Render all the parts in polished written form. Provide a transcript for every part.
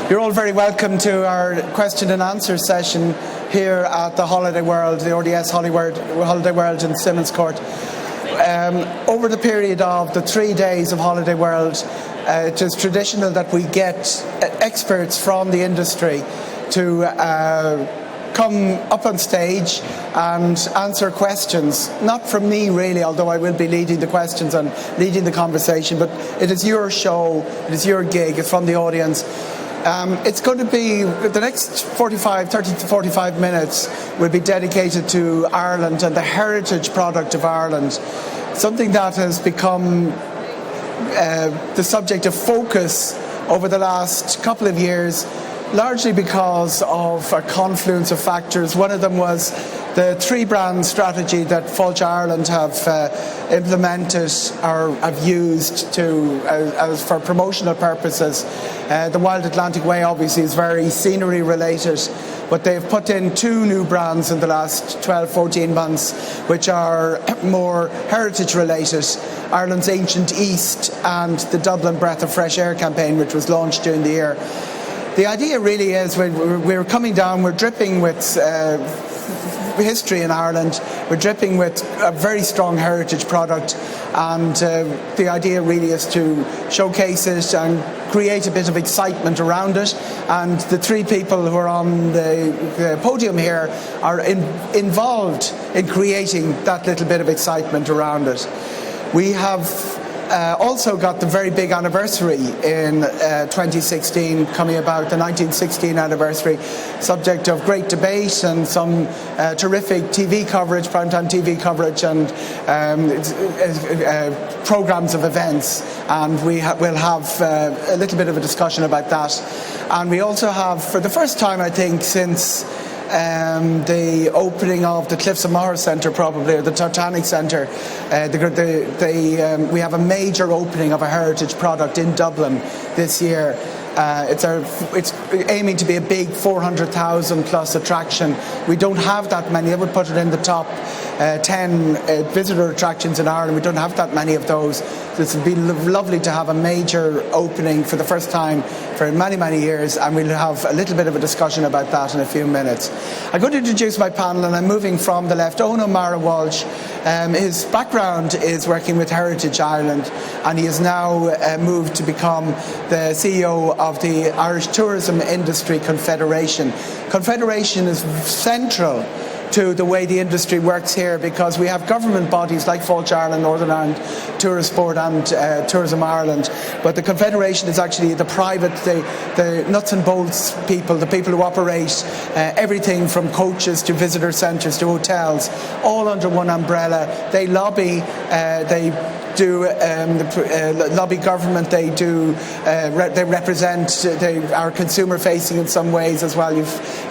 You're all very welcome to our question and answer session here at the Holiday World, the RDS Holiday World in Simmons Court. Over the period of the 3 days of Holiday World, it is traditional that we get experts from the industry to come up on stage and answer questions. Not from me really, although I will be leading the questions and leading the conversation, but it is your show, it is your gig, it's from the audience. It's going to be, the next 30 to 45 minutes will be dedicated to Ireland and the heritage product of Ireland, something that has become the subject of focus over the last couple of years, largely because of a confluence of factors. One of them was the three-brand strategy that Fáilte Ireland have implemented or have used as for promotional purposes. The Wild Atlantic Way obviously is very scenery related, but they've put in two new brands in the last 12-14 months which are more heritage related: Ireland's Ancient East and the Dublin Breath of Fresh Air campaign, which was launched during the year. The idea really is we're coming down, we're dripping with history in Ireland, we're dripping with a very strong heritage product, and the idea really is to showcase it and create a bit of excitement around it. And the three people who are on the podium here are involved in creating that little bit of excitement around it. We have also got the very big anniversary in 2016 coming about, the 1916 anniversary, subject of great debate and some terrific TV coverage, primetime TV coverage, and programmes of events, and we'll have a little bit of a discussion about that. And we also have, for the first time I think since the opening of the Cliffs of Moher Centre, probably, or the Titanic Centre, we have a major opening of a heritage product in Dublin this year. It's aiming to be a big 400,000 plus attraction. We don't have that many. I would put it in the top 10 visitor attractions in Ireland. We don't have that many of those. This would be lovely to have a major opening for the first time for many, many years, and we'll have a little bit of a discussion about that in a few minutes. I'm going to introduce my panel, and I'm moving from the left. Owen O'Mara Walsh, his background is working with Heritage Ireland, and he has now moved to become the CEO of the Irish Tourism Industry Confederation. Confederation is central to the way the industry works here, because we have government bodies like Fáilte Ireland, Northern Ireland Tourist Board and Tourism Ireland, but the Confederation is actually the private, the nuts and bolts people, the people who operate everything from coaches to visitor centres to hotels, all under one umbrella. They lobby, they do lobby government, they represent, they are consumer facing in some ways as well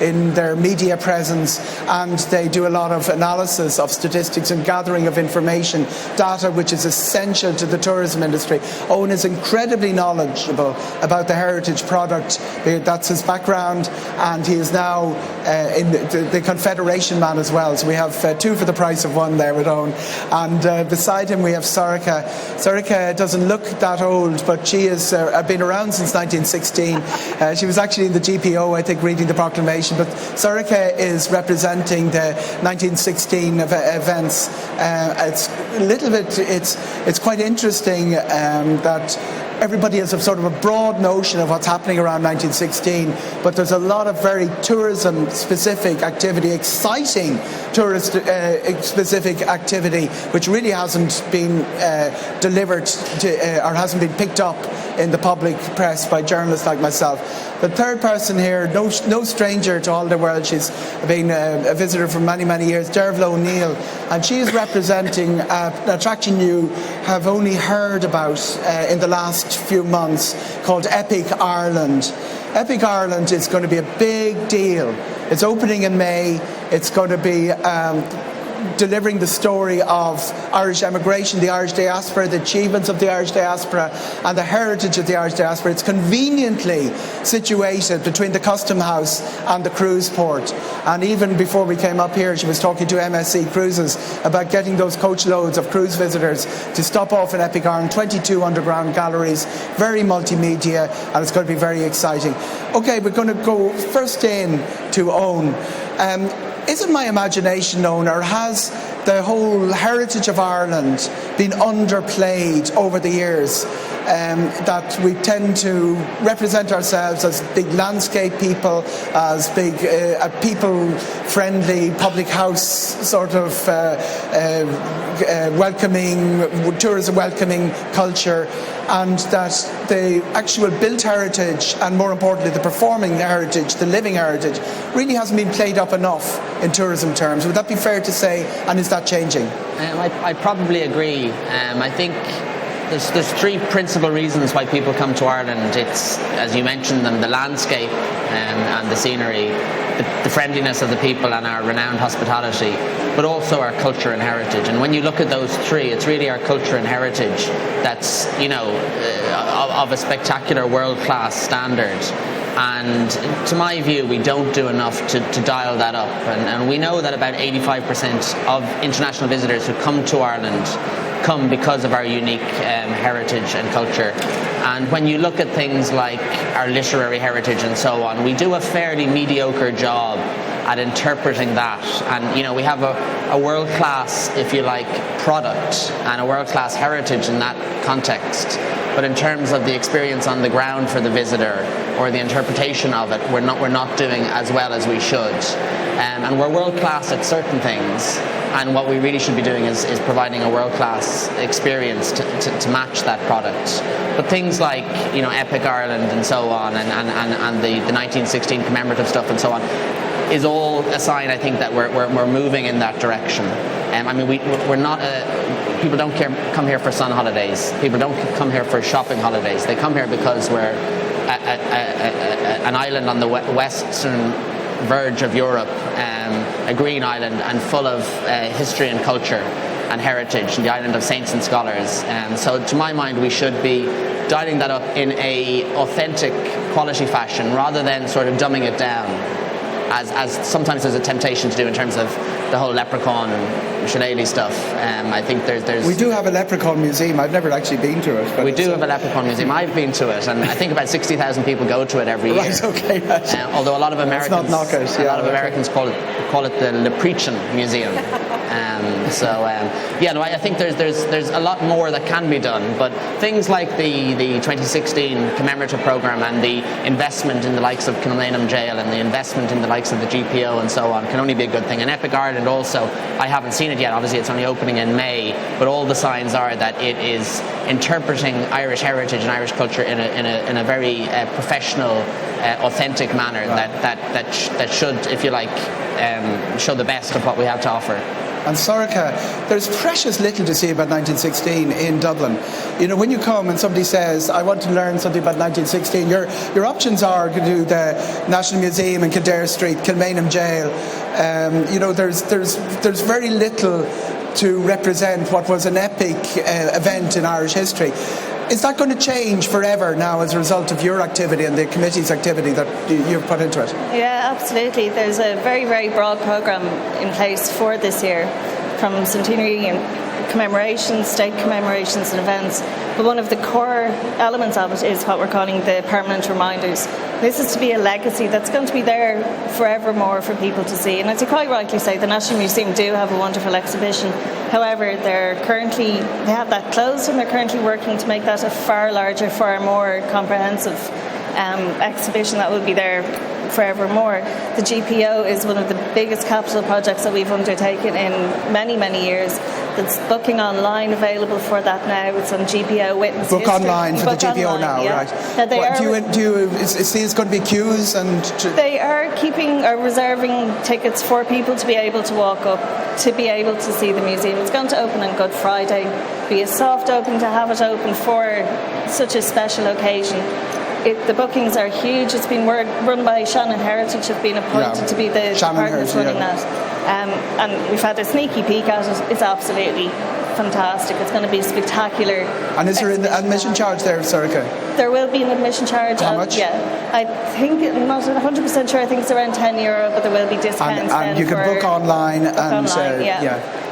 in their media presence, and they do a lot of analysis of statistics and gathering of information, data which is essential to the tourism industry. Owen is incredibly knowledgeable about the heritage product. That's his background, and he is now in the Confederation man as well. So we have two for the price of one there with Owen. And beside him we have Sorcha. Sorcha doesn't look that old, but she has been around since 1916. She was actually in the GPO, I think, reading the proclamation, but Sorcha is representing the 1916 events. It's a little bit, it's quite interesting that everybody has a sort of a broad notion of what's happening around 1916, but there's a lot of very tourism-specific activity, exciting tourist-specific activity, which really hasn't been delivered to, or hasn't been picked up in the public press by journalists like myself. The third person here, no stranger to Holiday World, she's been a visitor for many, many years, Dervla O'Neill, and she is representing an attraction you have only heard about in the last few months, called Epic Ireland. Epic Ireland is going to be a big deal. It's opening in May. It's going to be delivering the story of Irish emigration, the Irish diaspora, the achievements of the Irish diaspora and the heritage of the Irish diaspora. It's conveniently situated between the Custom House and the cruise port. And even before we came up here, she was talking to MSC Cruises about getting those coach loads of cruise visitors to stop off in Epic Ireland, 22 underground galleries, very multimedia, and it's going to be very exciting. Okay, we're going to go first in to Owen. Is it my imagination, Owen, or has the whole heritage of Ireland been underplayed over the years? That we tend to represent ourselves as big landscape people, as big people-friendly public house sort of welcoming, tourism welcoming culture, and that the actual built heritage and, more importantly, the performing heritage, the living heritage, really hasn't been played up enough in tourism terms. Would that be fair to say, and is that changing? I probably agree. I think there's three principal reasons why people come to Ireland. It's, as you mentioned them, the landscape and the scenery, the friendliness of the people and our renowned hospitality, but also our culture and heritage. And when you look at those three, it's really our culture and heritage that's, of a spectacular world-class standard. And to my view, we don't do enough to dial that up. And we know that about 85% of international visitors who come to Ireland come because of our unique heritage and culture. And when you look at things like our literary heritage and so on, we do a fairly mediocre job at interpreting that. And we have a world-class, if you like, product and a world-class heritage in that context. But in terms of the experience on the ground for the visitor or the interpretation of it, we're not doing as well as we should. And we're world-class at certain things. And what we really should be doing is providing a world-class experience to match that product. But things like, Epic Ireland and so on, and the 1916 commemorative stuff and so on, is all a sign, I think, that we're moving in that direction. We're not people don't come here for sun holidays. People don't come here for shopping holidays. They come here because we're an island on the western verge of Europe, a green island and full of history and culture and heritage, the island of saints and scholars. So to my mind, we should be dialing that up in a authentic quality fashion rather than sort of dumbing it down, as sometimes there's a temptation to do in terms of the whole leprechaun and shillelagh stuff. I think there's... We do have a leprechaun museum. I've never actually been to it. But we do have a leprechaun museum. I've been to it, and I think about 60,000 people go to it every year. Right, okay. Although a lot of Americans, Americans call it the Leprechaun Museum. I think there's a lot more that can be done, but things like the 2016 commemorative programme and the investment in the likes of Kilmainham Jail and the investment in the likes of the GPO and so on can only be a good thing. And Epic Ireland also, I haven't seen it yet, obviously it's only opening in May, but all the signs are that it is interpreting Irish heritage and Irish culture in a very professional, authentic manner, right, that should, if you like, show the best of what we have to offer. And Sorcha, there's precious little to see about 1916 in Dublin. When you come and somebody says, I want to learn something about 1916, your options are to do the National Museum in Kildare Street, Kilmainham Jail. There's very little to represent what was an epic event in Irish history. Is that going to change forever now as a result of your activity and the committee's activity that you've put into it? Yeah, absolutely. There's a very, very broad programme in place for this year, from centenary and commemorations, state commemorations and events. But one of the core elements of it is what we're calling the permanent reminders. This is to be a legacy that's going to be there forevermore for people to see. And as you quite rightly say, the National Museum do have a wonderful exhibition. However, they have that closed, and they're currently working to make that a far larger, far more comprehensive exhibition that will be there forevermore. The GPO is one of the biggest capital projects that we've undertaken in many, many years. There's booking online available for that now. It's on GPO Witness Book History. online for the GPO online, now, yeah. Right? Is there's going to be queues? They are reserving tickets for people to be able to walk up, to be able to see the museum. It's going to open on Good Friday. Be a soft open to have it open for such a special occasion. The bookings are huge. It's been run by Shannon Heritage, have been appointed to be the department running that. And we've had a sneaky peek at it. It's absolutely fantastic. It's going to be spectacular. And is there an admission charge there, Sorika? There will be an admission charge. How much? Yeah, I think, I'm not 100% sure, I think it's around €10, but there will be discounts. And you can book online.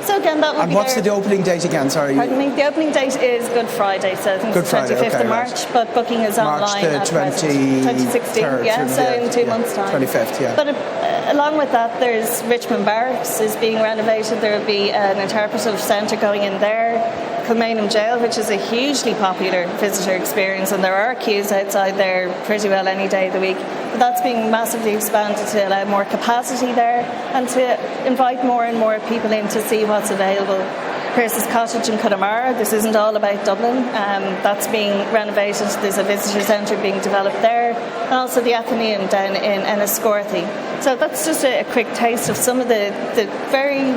So again, that will and be what's the opening date again? Sorry. Pardon me? The opening date is Good Friday, so I think it's the 25th of March, right. But booking is March online the at present. 2016, so in 2 months' time. 25th, yeah. But along with that, there's Richmond Barracks is being renovated. There will be an interpretive centre going in there. Kilmainham Jail, which is a hugely popular visitor experience, and there are queues outside there pretty well any day of the week. But that's being massively expanded to allow more capacity there and to invite more and more people in to see what's available. Pierce's Cottage in Connemara, this isn't all about Dublin, that's being renovated. There's a visitor centre being developed there, and also the Athenaeum down in Enniscorthy. So that's just a quick taste of some of the very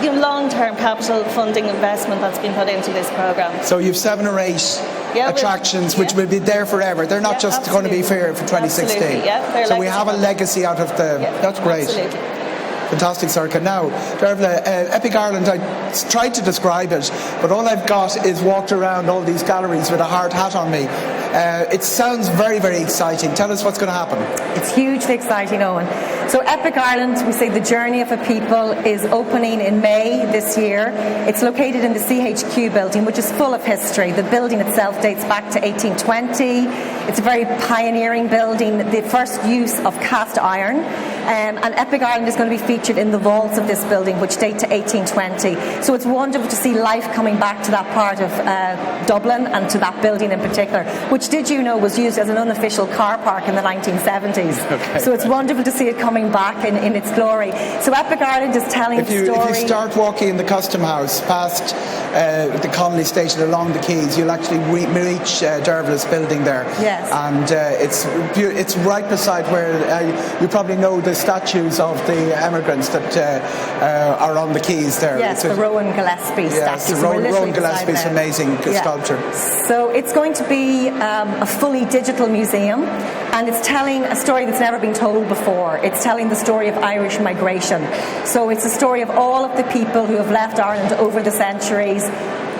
long-term capital funding investment that's been put into this programme. So you've 7 or 8 attractions which will be there forever. They're not just going to be here for 2016. Absolutely, so we have a legacy out of the... that's great. Absolutely. Fantastic, Sorka. Now, Dervla, Epic Ireland, I tried to describe it, but all I've got is walked around all these galleries with a hard hat on me. It sounds very, very exciting. Tell us what's going to happen. It's hugely exciting, Owen. So Epic Ireland, we say the journey of a people, is opening in May this year. It's located in the CHQ building, which is full of history. The building itself dates back to 1820. It's a very pioneering building, the first use of cast iron. And Epic Ireland is going to be featured in the vaults of this building, which date to 1820. So it's wonderful to see life coming back to that part of Dublin and to that building in particular, which, did you know, was used as an unofficial car park in the 1970s. Okay. So it's wonderful to see it coming back in its glory. So Epic Ireland is telling the story. If you start walking in the Custom House past the Connolly station along the quays, you'll actually reach Dervla's building there. Yes. And it's right beside where you probably know the statues of the emigrants that are on the quays there. Yes, the Rowan Gillespie statues. Rowan Gillespie's amazing sculpture. So it's going to be a fully digital museum, and it's telling a story that's never been told before. It's telling the story of Irish migration. So it's a story of all of the people who have left Ireland over the centuries,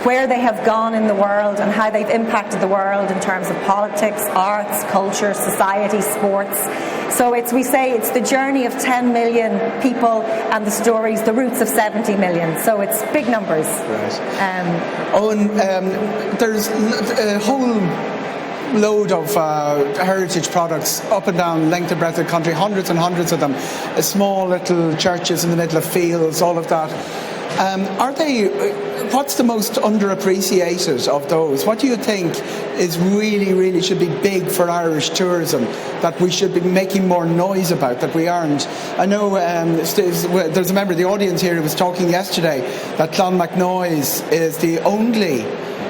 where they have gone in the world and how they've impacted the world in terms of politics, arts, culture, society, sports. So we say it's the journey of 10 million people and the stories, the roots of 70 million. So it's big numbers. Right. Owen, there's a whole load of heritage products up and down length and breadth of the country, hundreds and hundreds of them. Small little churches in the middle of fields, all of that. What's the most underappreciated of those? What do you think is really should be big for Irish tourism that we should be making more noise about that we aren't? I know there's a member of the audience here who was talking yesterday that Clonmacnoise is the only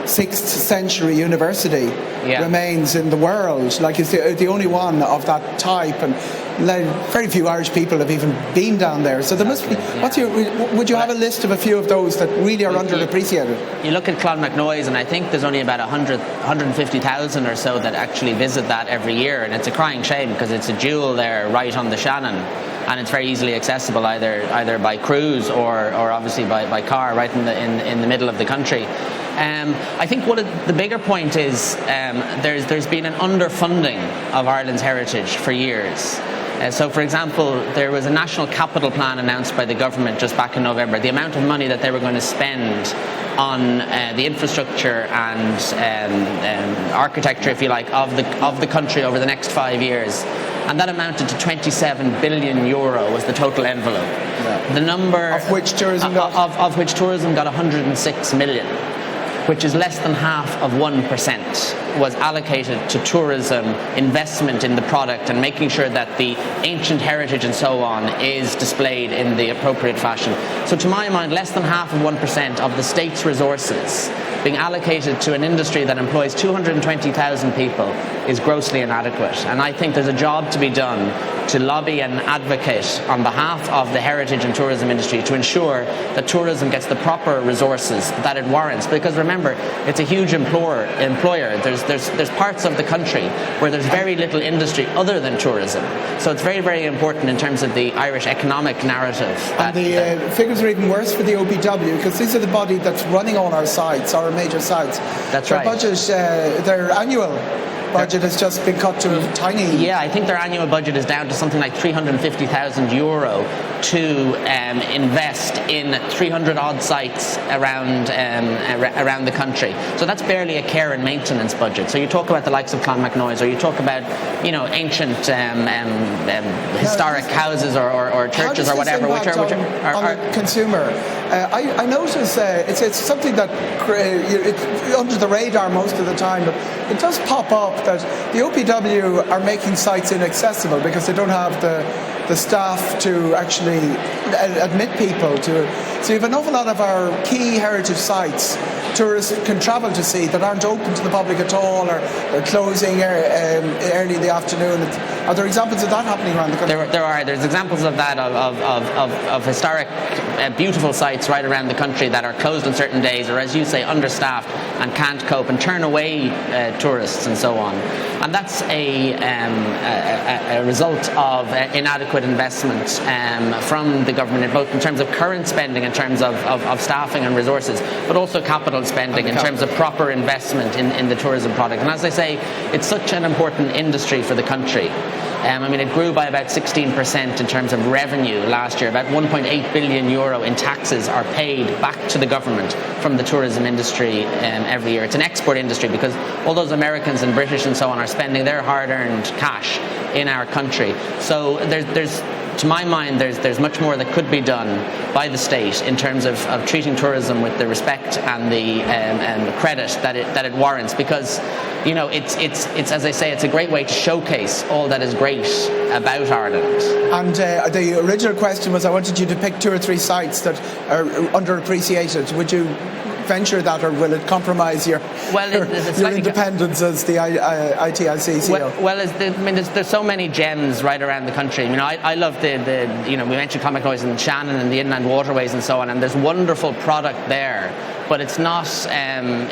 6th century university remains in the world. Like, it's the only one of that type, and very few Irish people have even been down there. So there must be. Would you have a list of a few of those that really are underappreciated? You look at Clonmacnoise, and I think there's only about 150,000 or so that actually visit that every year, and it's a crying shame because it's a jewel there right on the Shannon, and it's very easily accessible either by cruise or obviously by car right in the middle of the country. I think one of the bigger point is there's been an underfunding of Ireland's heritage for years. So, for example, there was a national capital plan announced by the government just back in November. The amount of money that they were going to spend on the infrastructure and architecture, if you like, of the country over the next 5 years. And that amounted to €27 billion was the total envelope. Yeah. The number of which tourism of which tourism got 106 million. Which is less than half of 1%, was allocated to tourism, investment in the product, and making sure that the ancient heritage and so on is displayed in the appropriate fashion. So to my mind, less than half of 1% of the state's resources being allocated to an industry that employs 220,000 people is grossly inadequate. And I think there's a job to be done to lobby and advocate on behalf of the heritage and tourism industry to ensure that tourism gets the proper resources that it warrants. Because remember, it's a huge employer. There's parts of the country where there's very little industry other than tourism. So it's very, very important in terms of the Irish economic narrative. And the figures are even worse for the OPW, because these are the body that's running all our sites, our major sites. That's their right. Budget, their annual budget has just been cut to a tiny... Yeah, I think their annual budget is down to something like €350,000 to invest in 300 odd sites around the country. So that's barely a care and maintenance budget. So you talk about the likes of Clonmacnoise, or you talk about ancient historic houses or churches or whatever, which are on the consumer. I notice it's something that it's under the radar most of the time, but it does pop up that the OPW are making sites inaccessible because they don't have the staff to actually admit people to it. So you have an awful lot of our key heritage sites tourists can travel to see that aren't open to the public at all, or they're closing early in the afternoon. Are there examples of that happening around the country? There's examples of that, of historic, beautiful sites right around the country that are closed on certain days, or as you say, understaffed and can't cope and turn away tourists and so on. And that's a result of inadequate investment from the government, both in terms of current spending, in terms of staffing and resources, but also capital spending in terms of proper investment in the tourism product. And as I say, it's such an important industry for the country. It grew by about 16% in terms of revenue last year. About €1.8 billion in taxes are paid back to the government from the tourism industry every year. It's an export industry because all those Americans and British and so on are spending their hard-earned cash in our country. So there's to my mind, there's much more that could be done by the state in terms of treating tourism with the respect and the credit that it warrants, because it's as I say, it's a great way to showcase all that is great about Ireland. And the original question was, I wanted you to pick 2 or 3 sites that are underappreciated. Would you venture that, or will it compromise your independence as the ITIC CEO? There's so many gems right around the country. I love we mentioned Clonmacnoise and Shannon and the inland waterways and so on, and there's wonderful product there, but it's not,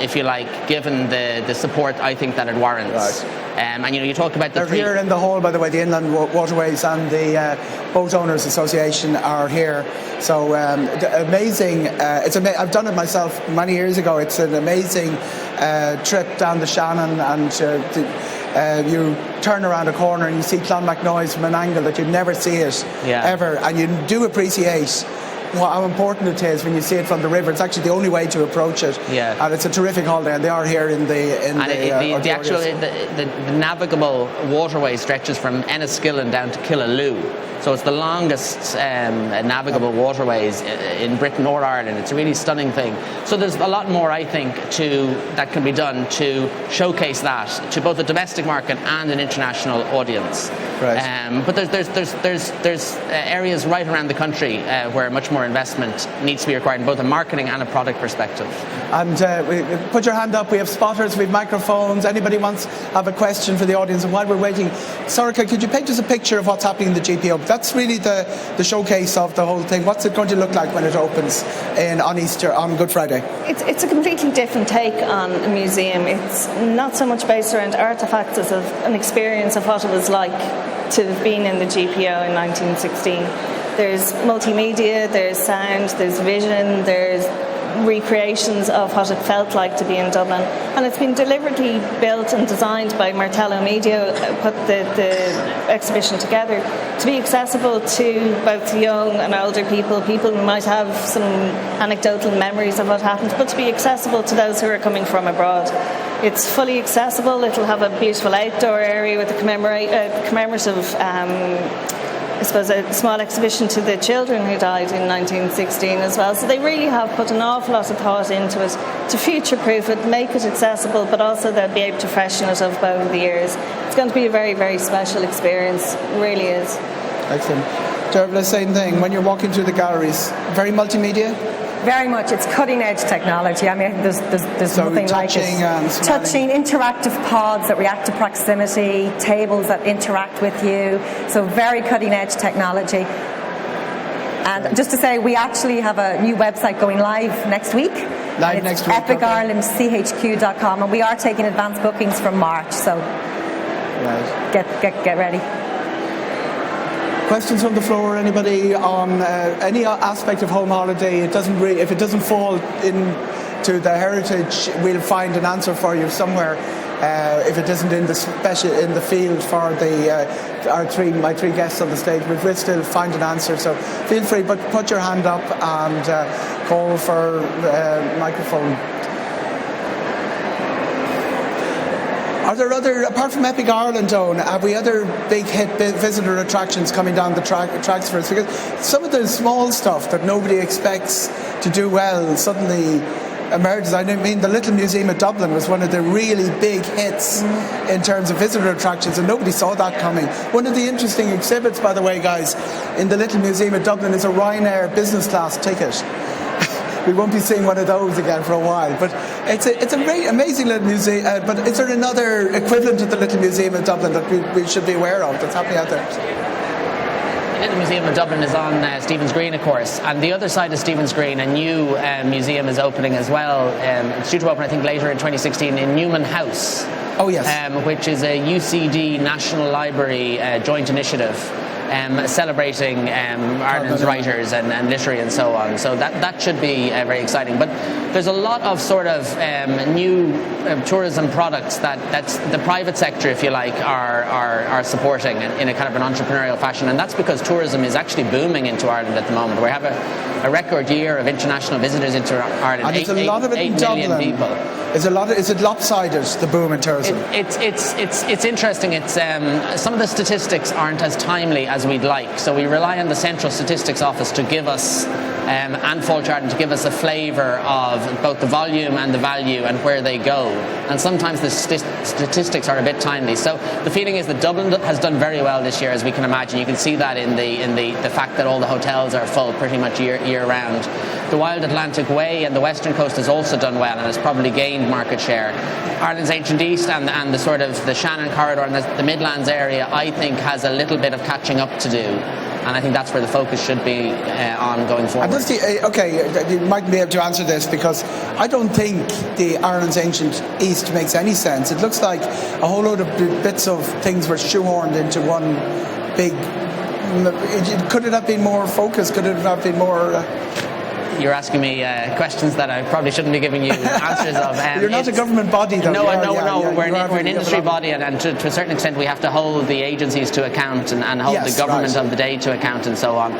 if you like, given the support I think that it warrants. Right. And you talk about they're here in the hall, by the way. The Inland Waterways and the Boat Owners Association are here. So amazing. I've done it myself many years ago. It's an amazing trip down the Shannon, and you turn around a corner and you see Clonmacnoise from an angle that you'd never see it ever, and you do appreciate how important it is when you see it from the river. It's actually the only way to approach it. Yeah. And it's a terrific holiday, and they are here in the navigable waterway stretches from Enniskillen down to Killaloo. So it's the longest navigable waterways in Britain or Ireland. It's a really stunning thing. So there's a lot more, I think, that can be done to showcase that to both a domestic market and an international audience. Right. But there's areas right around the country where much more investment needs to be required in both a marketing and a product perspective. And put your hand up. We have spotters, we have microphones. Anybody have a question for the audience? And while we're waiting, Sorcha, could you paint us a picture of what's happening in the GPO? That's really the showcase of the whole thing. What's it going to look like when it opens on Good Friday? It's a completely different take on a museum. It's not so much based around artefacts as an experience of what it was like to have been in the GPO in 1916. There's multimedia, there's sound, there's vision, there's recreations of what it felt like to be in Dublin, and it's been deliberately built and designed by Martello Media, put the exhibition together to be accessible to both young and older people who might have some anecdotal memories of what happened, but to be accessible to those who are coming from abroad. It's fully accessible. It'll have a beautiful outdoor area with a commemorative a small exhibition to the children who died in 1916 as well. So they really have put an awful lot of thought into it to future-proof it, make it accessible, but also they'll be able to freshen it up over the years. It's going to be a very, very special experience. It really is. Excellent. Dermot, the same thing. When you're walking through the galleries, very multimedia? Very much, it's cutting edge technology. I mean, there's nothing like it. Touching, interactive pods that react to proximity, tables that interact with you. So very cutting edge technology. And just to say, we actually have a new website going live next week. EpicIrelandCHQ.com, and we are taking advanced bookings from March. So get ready. Questions from the floor? Anybody on any aspect of home holiday? It doesn't really, if it doesn't fall into the heritage, we'll find an answer for you somewhere. If it isn't in the field for my three guests on the stage, we'll still find an answer. So feel free, but put your hand up and call for microphone. Are there apart from Epic Ireland, Owen, have we other big hit visitor attractions coming down the tracks for us? Because some of the small stuff that nobody expects to do well suddenly emerges. I mean, the Little Museum of Dublin was one of the really big hits in terms of visitor attractions, and nobody saw that coming. One of the interesting exhibits, by the way, guys, in the Little Museum of Dublin is a Ryanair business class ticket. We won't be seeing one of those again for a while, but it's a very amazing little museum. But is there another equivalent of the Little Museum of Dublin that we should be aware of that's happening out there? The Little Museum of Dublin is on Stephen's Green, of course, and the other side of Stephen's Green, a new museum is opening as well. It's due to open, I think, later in 2016 in Newman House. Oh yes, which is a UCD National Library joint initiative. Celebrating Ireland's writers and literary and so on. So that should be very exciting. But there's a lot of sort of new tourism products that's the private sector, if you like, are supporting in a kind of an entrepreneurial fashion. And that's because tourism is actually booming into Ireland at the moment. We have a record year of international visitors into Ireland. And there's a lot of it in Dublin. People. Is it lopsided, the boom in tourism? It's interesting. It's some of the statistics aren't as timely as we'd like, so we rely on the Central Statistics Office to give us and Fáilte Ireland to give us a flavour of both the volume and the value and where they go. And sometimes the statistics are a bit timely. So the feeling is that Dublin has done very well this year, as we can imagine. You can see that in the fact that all the hotels are full pretty much year round. The Wild Atlantic Way and the Western Coast has also done well and has probably gained market share. Ireland's Ancient East and the sort of the Shannon Corridor and the Midlands area, I think, has a little bit of catching up to do. And I think that's where the focus should be on going forward. You might be able to answer this, because I don't think the Ireland's Ancient East makes any sense. It looks like a whole load of bits of things were shoehorned into one big... Could it have been more focused? Could it have been more... You're asking me questions that I probably shouldn't be giving you answers of. You're not a government body, though. No. We're an industry body, and to a certain extent we have to hold the agencies to account and hold the government of the day to account and so on.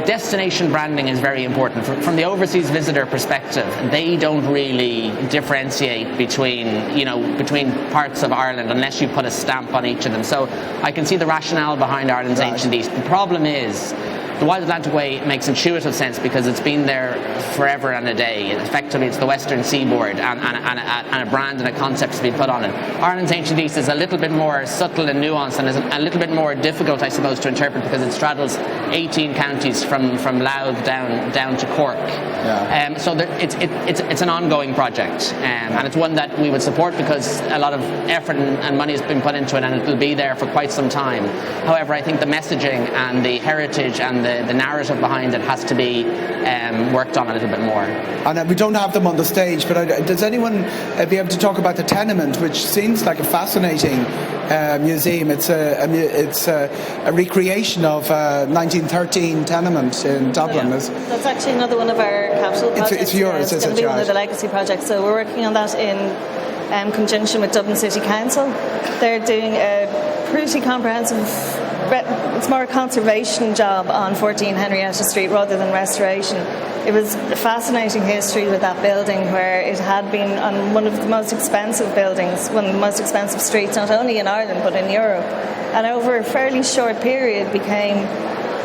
Destination branding is very important. From the overseas visitor perspective, they don't really differentiate between parts of Ireland unless you put a stamp on each of them. So I can see the rationale behind Ireland's Ancient East. The problem is, the Wild Atlantic Way makes intuitive sense because it's been there forever and a day. Effectively, it's the Western Seaboard, and a brand and a concept has been put on it. Ireland's Ancient East is a little bit more subtle and nuanced, and is a little bit more difficult, I suppose, to interpret because it straddles 18 counties from Louth down to Cork. Yeah. So it's an ongoing project, and it's one that we would support because a lot of effort and money has been put into it, and it will be there for quite some time. However, I think the messaging and the heritage and the narrative behind it has to be worked on a little bit more. And we don't have them on the stage, but does anyone be able to talk about the tenement, which seems like a fascinating museum? It's a recreation of 1913 tenement in Dublin. Yeah. That's actually another one of our capital projects. It's yours, it's going to be one of the legacy projects. So we're working on that in conjunction with Dublin City Council. They're doing a pretty comprehensive, it's more a conservation job on 14 Henrietta Street rather than restoration. It was a fascinating history with that building, where it had been on one of the most expensive buildings, one of the most expensive streets, not only in Ireland but in Europe, and over a fairly short period became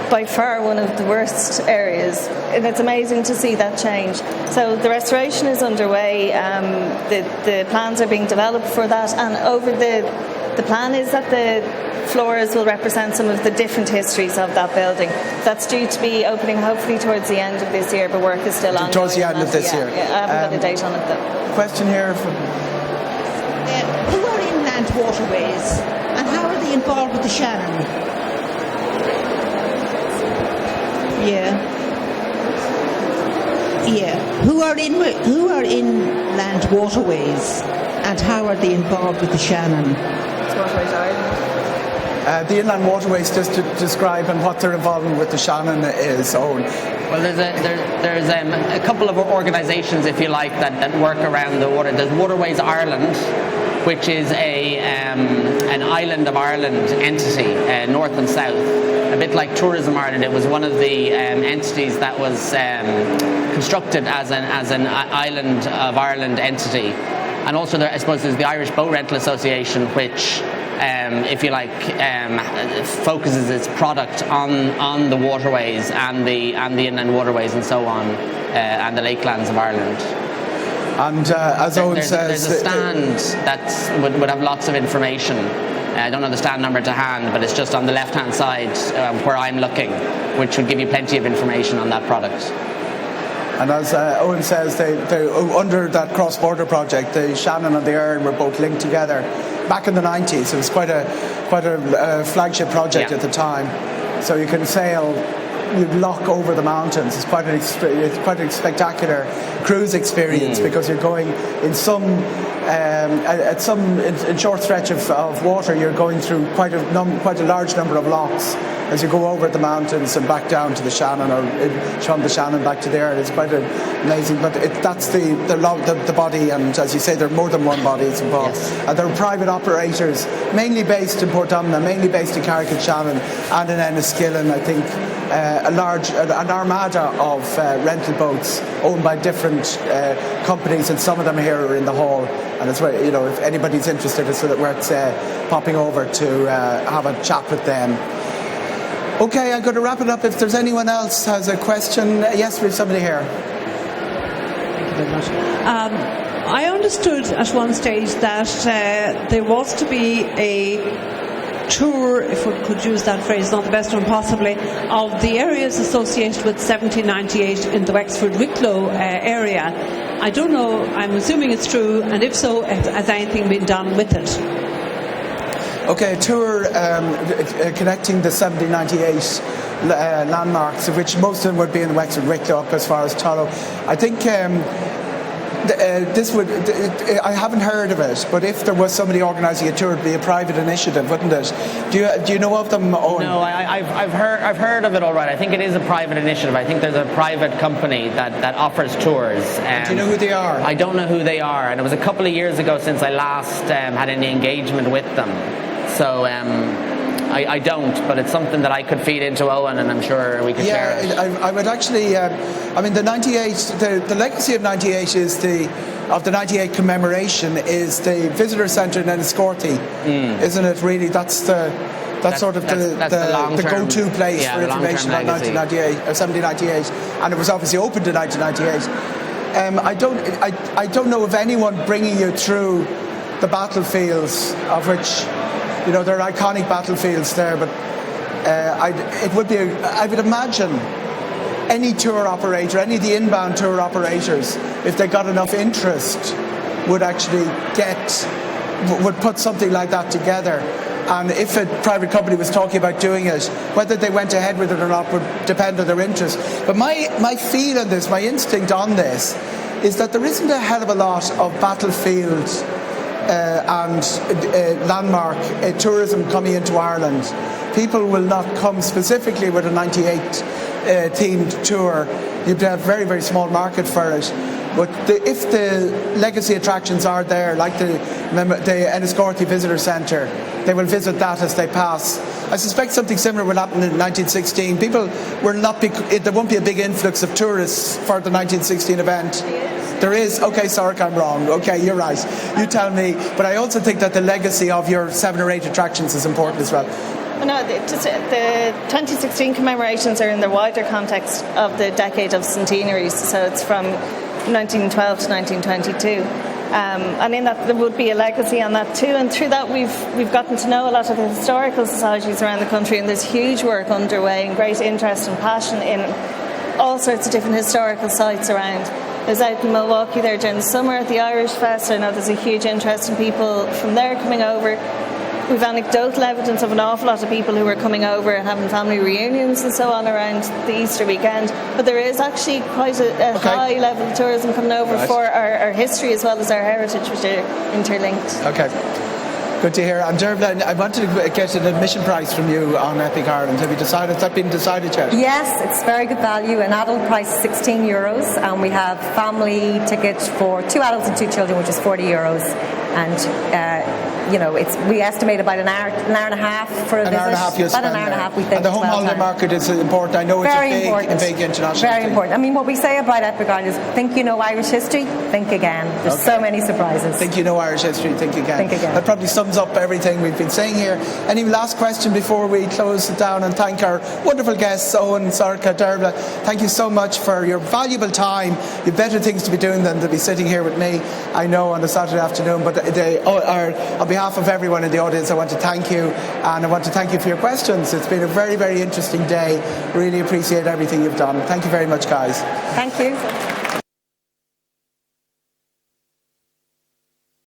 by far one of the worst areas, and it's amazing to see that change. So the restoration is underway. The plans are being developed for that, and over the plan is that the floors will represent some of the different histories of that building. That's due to be opening hopefully towards the end of this year, but work is still ongoing. Towards the end of this year. Yeah, I haven't got a date on it though. Question here from... Who are inland waterways and how are they involved with the Shannon? Who are inland waterways and how are they involved with the Shannon? Waterways Ireland. The inland waterways, just to describe and what their involvement with the Shannon is, Owen. Well, there's a couple of organisations, if you like, that work around the water. There's Waterways Ireland, which is an Island of Ireland entity, north and south. A bit like Tourism Ireland, it was one of the entities that was constructed as an Island of Ireland entity. And also, I suppose, there's the Irish Boat Rental Association, which, if you like, focuses its product on the waterways and the inland waterways and so on, and the lakelands of Ireland. And as Owen says... There's a stand that would have lots of information. I don't know the stand number to hand, but it's just on the left-hand side where I'm looking, which would give you plenty of information on that product. And as Owen says, they under that cross-border project, the Shannon and the Erne were both linked together back in the 90s. It was quite a flagship project at the time. So you can sail, you'd lock over the mountains. It's quite a spectacular cruise experience because you're going in in short stretch of water. You're going through quite a large number of locks as you go over the mountains and back down to the Shannon, or from the Shannon back to the Erne. It's quite amazing. But that's the body, and as you say, there are more than one body involved. Yes. And there are private operators, mainly based in Portumna, mainly based in Carrick-on-Shannon and in Enniskillen. I think an armada of rental boats owned by different companies, and some of them here are in the hall. And it's where, if anybody's interested, it's worth popping over to have a chat with them. Okay, I'm going to wrap it up. If there's anyone else has a question, yes, we have somebody here. Thank you very much. I understood at one stage that there was to be a tour, if we could use that phrase, not the best one possibly, of the areas associated with 1798 in the Wexford-Wicklow area. I don't know, I'm assuming it's true, and if so, has anything been done with it? Okay, a tour connecting the 1798 landmarks, of which most of them would be in Wexford-Wicklow up as far as Tullow. I think I haven't heard of it, but if there was somebody organising a tour, it would be a private initiative, wouldn't it? Do you know of them, Owen? No, I've heard of it all right. I think it is a private initiative. I think there's a private company that offers tours. Do you know who they are? I don't know who they are, and it was a couple of years ago since I last had any engagement with them. So I don't, but it's something that I could feed into Owen, and I'm sure we could share it. I would actually. The 98. The legacy of 98 is the 98 commemoration is the visitor centre in Enniscorthy, isn't it? Really, that's the go-to place for information about 1998 or 1798, and it was obviously opened in 1998. I don't know of anyone bringing you through the battlefields, of which. There are iconic battlefields there, but I would imagine any tour operator, any of the inbound tour operators, if they got enough interest, would put something like that together. And if a private company was talking about doing it, whether they went ahead with it or not would depend on their interest. But my feel on this, my instinct on this, is that there isn't a hell of a lot of battlefields and landmark tourism coming into Ireland. People will not come specifically with a 98 themed tour. You'd have a very, very small market for it. But if the legacy attractions are there, like the Enniscorthy Visitor Centre, they will visit that as they pass. I suspect something similar will happen in 1916. There won't be a big influx of tourists for the 1916 event. There is? Okay, sorry, I'm wrong. Okay, you're right. You tell me. But I also think that the legacy of your 7 or 8 attractions is important as well. No, the 2016 commemorations are in the wider context of the decade of centenaries, so it's from 1912 to 1922. And in that there would be a legacy on that too, and through that we've gotten to know a lot of the historical societies around the country, and there's huge work underway and great interest and passion in all sorts of different historical sites around. There's out in Milwaukee there during the summer at the Irish Fest. I know there's a huge interest in people from there coming over. We've anecdotal evidence of an awful lot of people who are coming over and having family reunions and so on around the Easter weekend. But there is actually quite a high level of tourism coming over for our history as well as our heritage, which are interlinked. Okay. Good to hear. And Dermot, I wanted to get an admission price from you on Epic Ireland. Have you decided? Has that been decided yet? Yes, it's very good value. An adult price is €16, and we have family tickets for 2 adults and 2 children, which is €40. And we estimate about an hour and a half for a visit. An hour and a half, about an hour and a half, we think. And the home holiday market is important. I know it's a big international Very thing. important. I mean, what we say about Epic Ireland is, think you know Irish history, think again. There's so many surprises. Think you know Irish history, think again. Think again. That probably sums up everything we've been saying here. Any last question before we close it down and thank our wonderful guests, Owen, Sorcha, Dermot. Thank you so much for your valuable time. You've better things to be doing than to be sitting here with me, I know, on a Saturday afternoon. But on behalf of everyone in the audience, I want to thank you, and I want to thank you for your questions. It's been a very, very interesting day. Really appreciate everything you've done. Thank you very much, guys. Thank you.